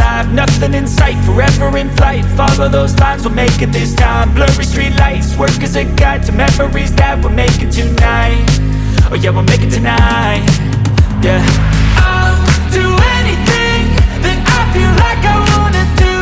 alive, nothing in sight, forever in flight. Follow those lines, we'll make it this time. Blurry street lights, work as a guide to memories that we're making tonight. Oh yeah, we'll make it tonight. Yeah, I'll do anything that I feel like I wanna do.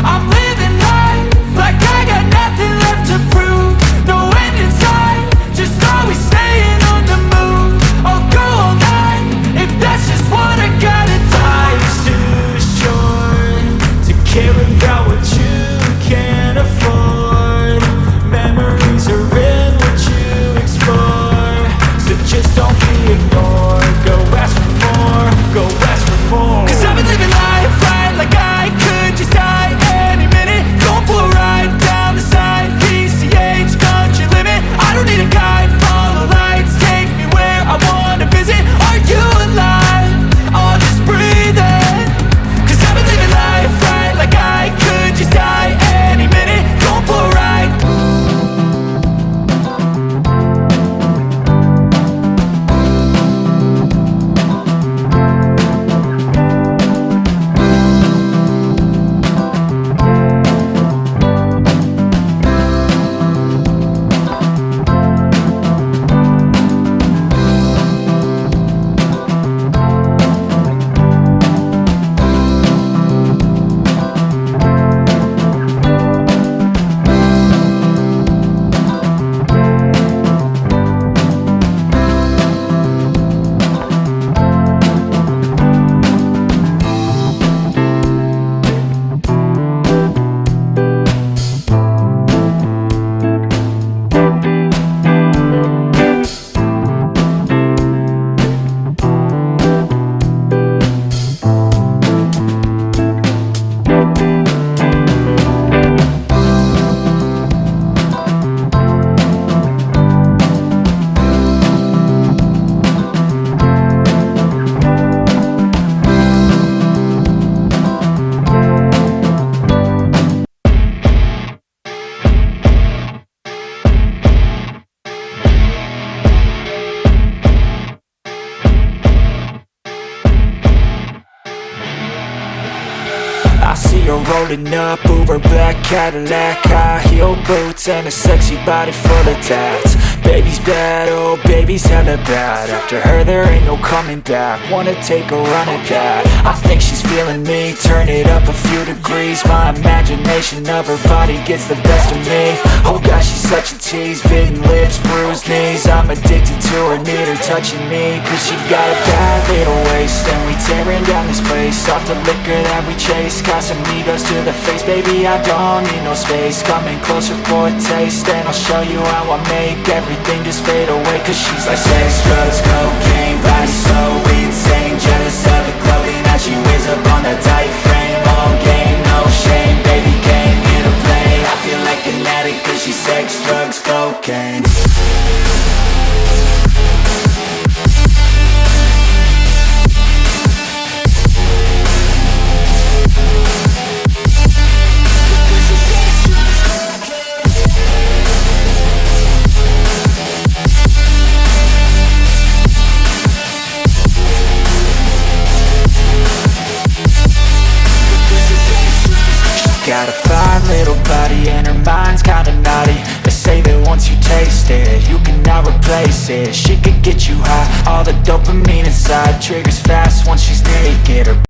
I'm living life like I got nothing left to prove. No end in sight, just always staying on the move. I'll go all night if that's just what I gotta do. Life's too short to care about what you can't afford. Memories are in what you explore, so just don't be ignored. Go ask for more, go ask for more. 'Cause I've been living life right like I could just die any minute. Going for a ride down the side, PCH, country limit. I don't need a guide, follow lights, take me where I wanna visit. Are you alive? I'll just breathe in. 'Cause I've been living life right like I could just die any minute. Going for a ride. I see her rolling up, Uber black Cadillac, high heel boots and a sexy body full of tats. Baby's bad, oh baby's hella bad. After her there ain't no coming back. Wanna take a run at that. I think she's feeling me, turn it up a few degrees. My imagination of her body gets the best of me. Oh gosh, she's such a tease, bitten lips, bruised knees. I'm addicted to her, need her touching me. Cause she got a bad little waist, and we tearing down this place. Off the liquor that we chase, Casamigos to the face. Baby, I don't need no space. Coming closer for a taste, and I'll show you how I make everything just fade away. Cause she's like sex, drugs, cocaine, body so insane. Jealous of the clothing that she wears up on that tight frame. All game, no shame, baby came here to play. I feel like an addict cause she's sex, drugs, cocaine. Got a fine little body and her mind's kinda naughty. They say that once you taste it, you cannot replace it. She could get you high, all the dopamine inside triggers fast once she's naked. Her